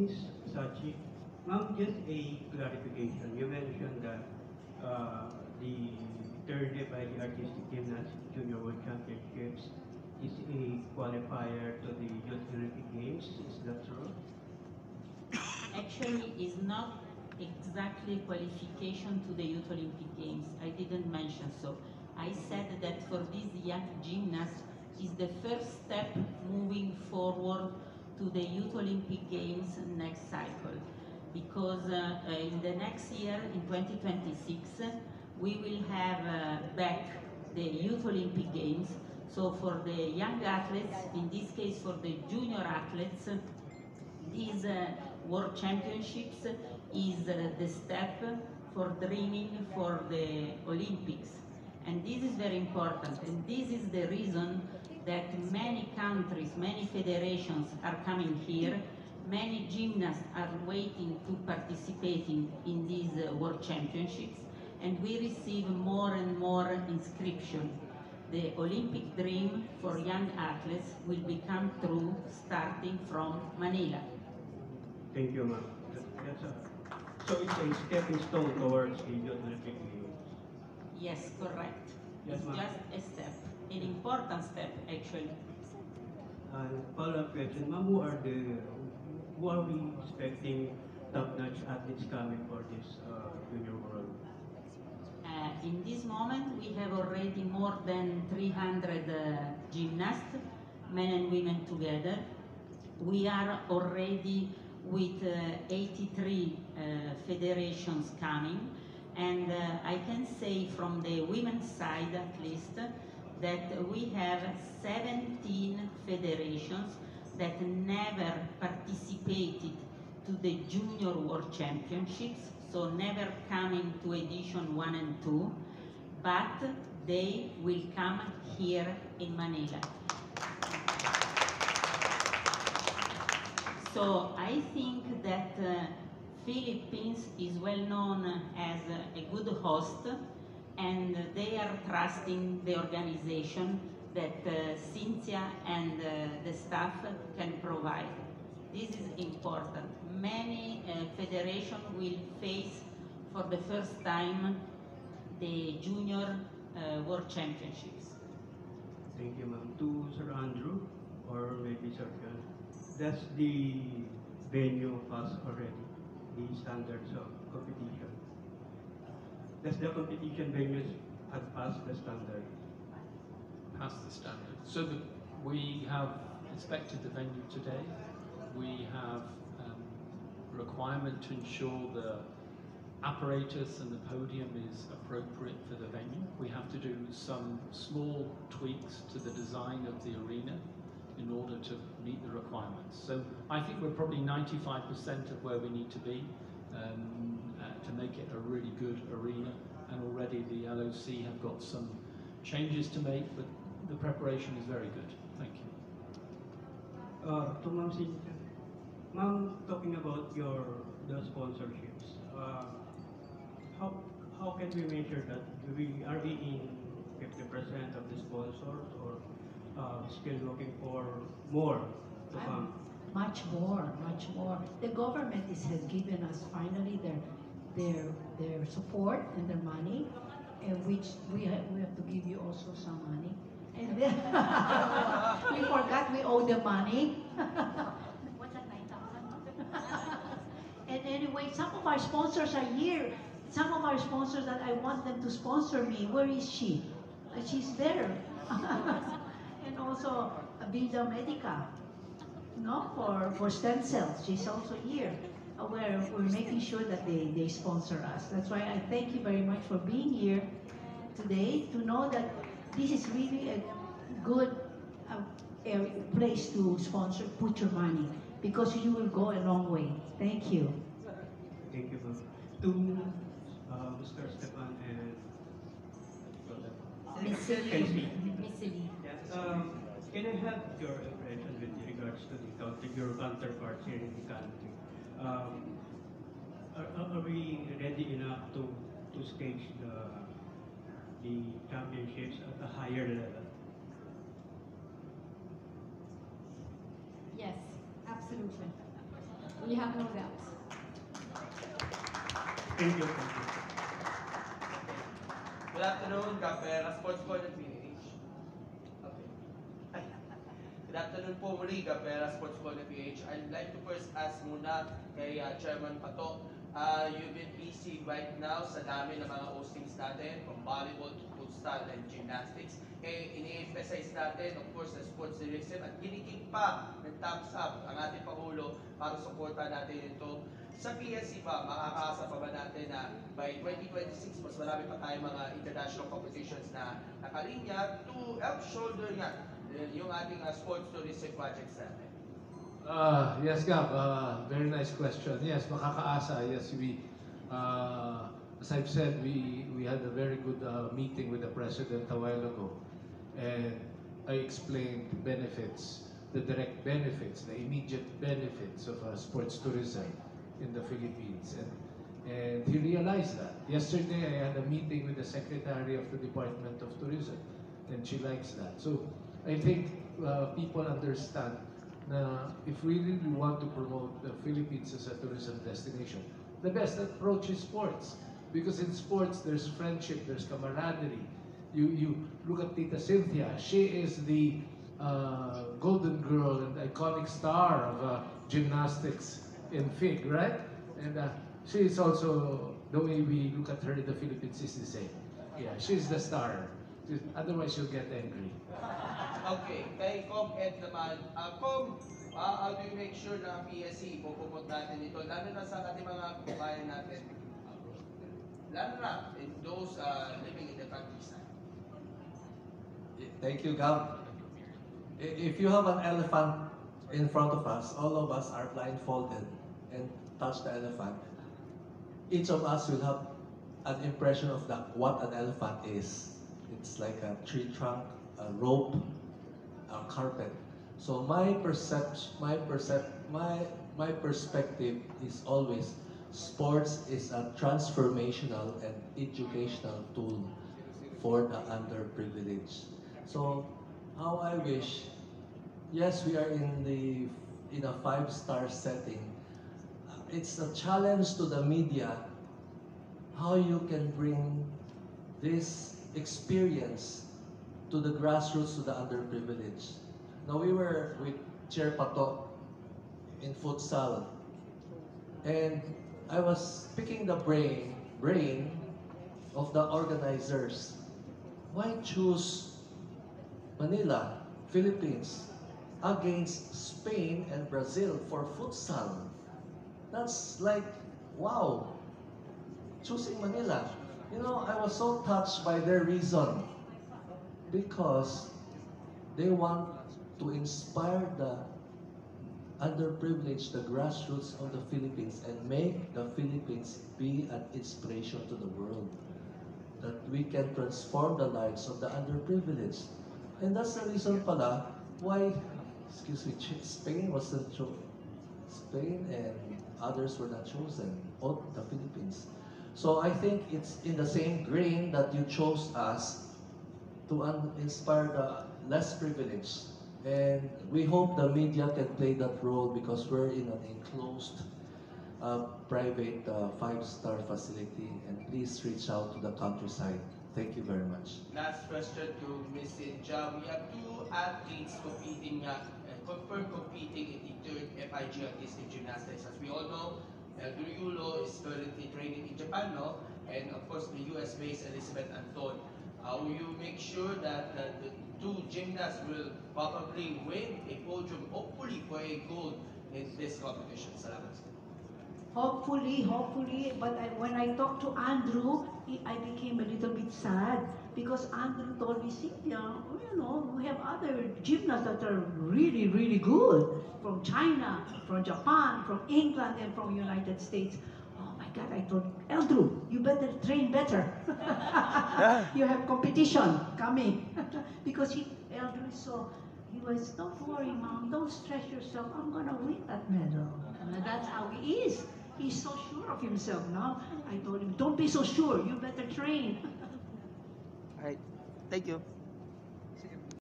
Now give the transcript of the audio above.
Miss Sachi, ma'am, just a clarification. You mentioned that the third day by the Artistic Gymnastics Junior World Championships is a qualifier to the Youth Olympic Games. Is that true? Actually, is not exactly qualification to the Youth Olympic Games. I didn't mention so. I said that for these young gymnasts is the first step moving forward to the Youth Olympic Games next cycle. Because in the next year, in 2026, we will have back the Youth Olympic Games. So for the young athletes, in this case for the junior athletes, these World Championships is the step for dreaming for the Olympics. And this is very important, and this is the reason that many countries, many federations are coming here, many gymnasts are waiting to participate in these World Championships, and we receive more and more inscription. The Olympic dream for young athletes will become true starting from Manila. Thank you, ma'am. So it's a stepping stone towards the Youth Olympic Games. Yes, correct. Yes, It's ma'am. just a step, an important step actually. Follow-up question, ma'am, who are we expecting top-notch athletes coming for this Junior World? In this moment, we have already more than 300 gymnasts, men and women together. We are already with 83 federations coming, and I can say from the women's side at least that we have 17 federations that never participated to the Junior World Championships, so never coming to edition 1 and 2, but they will come here in Manila. So I think that Philippines is well known as a good host, and they are trusting the organization that Cynthia and the staff can provide. This is important. Many federations will face for the first time the Junior World Championships. Thank you, ma'am. To Sir Andrew, or maybe Sir John, does the venue pass already the standards of competition? Does the competition venues have passed the standard? Past the standard. So we have inspected the venue today. We have requirement to ensure the apparatus and the podium is appropriate for the venue. We have to do some small tweaks to the design of the arena in order to meet the requirements. So I think we're probably 95% of where we need to be to make it a really good arena, and already the LOC have got some changes to make, but the preparation is very good. Thank you. To Ma'am Cynthia. Ma'am, talking about the sponsorships, how can we measure that? Are we in 50% of the sponsors, or still looking for more to come? Much more, much more. The government has given us finally their support and their money, and which we have to give you also some money. And then we forgot we owe them money. What's that, 9,000? And anyway, some of our sponsors are here. Some of our sponsors that I want them to sponsor me. Where is she? She's there. And also Vida Medica, no, for stem cells. She's also here. We're making sure that they sponsor us. That's why I thank you very much for being here today, to know that this is really a good place to sponsor, put your money, because you will go a long way. Thank you. Thank you, ma'am. To Mr. Stepan and Miss Casey. Miss Lee. Yes, can I have your impression with regards to your counterparts here in the country? Are we ready enough to stage the championships at a higher level? Yes, absolutely. You have no doubts. Thank you. Thank you. Good afternoon, Kapera Sports Corner PH. Okay. Good afternoon po muli, Kapera Sports Corner PH. I'd like to first ask muna kay Chairman Pato. You've been busy right now sa dami ng mga hostings natin, from volleyball to futsal and gymnastics. Ini-emphasize natin, of course, the sports tourism at kinikip pa ng thumbs up ang ating Pangulo para suporta natin ito. Sa PSC ba, makakaasa pa ba natin na by 2026, mas marami pa tayong mga international competitions na nakalinya to help shoulder nga yung ating sports tourism projects natin? Yes, Gab. Very nice question. Yes, makakaasa. Yes, as I've said, we had a very good meeting with the President a while ago. And I explained the benefits, the direct benefits, the immediate benefits of sports tourism in the Philippines. And he realized that. Yesterday, I had a meeting with the Secretary of the Department of Tourism, and she likes that. So I think people understand na if we really want to promote the Philippines as a tourism destination, the best approach is sports. Because in sports, there's friendship, there's camaraderie. You look at Tita Cynthia, she is the golden girl and iconic star of gymnastics in FIG, right? And she is also, the way we look at her in the Philippines is the same. Yeah, she's the star. Otherwise, she'll get angry. Okay, kay Com Ed naman. Com, how do you make sure na ang PSC ipupumot natin ito, lalo na sa ating mga kababayan natin, lalo na in those living in the countryside? Thank you, Gab. If you have an elephant in front of us, all of us are blindfolded and touch the elephant. Each of us will have an impression of what an elephant is. It's like a tree trunk, a rope, a carpet. So my perspective is always sports is a transformational and educational tool for the underprivileged. So how I wish, yes, we are in a 5-star setting. It's a challenge to the media how you can bring this experience to the grassroots, to the underprivileged. Now we were with Chair Pato in futsal, and I was picking the brain of the organizers. Why choose Manila, Philippines, against Spain and Brazil for futsal? That's like, wow, choosing Manila. You know, I was so touched by their reason because they want to inspire the underprivileged, the grassroots of the Philippines, and make the Philippines be an inspiration to the world. That we can transform the lives of the underprivileged. And that's the reason pala why, Spain wasn't chosen. Spain and others were not chosen, all the Philippines. So I think it's in the same grain that you chose us to inspire the less privileged. And we hope the media can play that role because we're in an enclosed private 5-star facility, and please reach out to the countryside. Thank you very much. Last question to Ms. Cynthia. We have 2 athletes competing, confirmed competing in the 3rd FIG Artistic Gymnastics. As we all know, Duriulo is currently training in Japan, no? And of course, the US-based Elizabeth Anton. Will you make sure that the 2 gymnasts will probably win a podium, hopefully for a gold in this competition? Salamat. Hopefully, but when I talked to Andrew, I became a little bit sad because Andrew told me, Cynthia, you know, we have other gymnasts that are really, really good from China, from Japan, from England, and from United States. Oh my God, I told Andrew, you better train better. You have competition coming. Because Andrew is so, he was, don't worry, Mom, don't stress yourself, I'm gonna win that medal. And that's how he is. He's so sure of himself now. I told him, don't be so sure, you better train. All right. Thank you.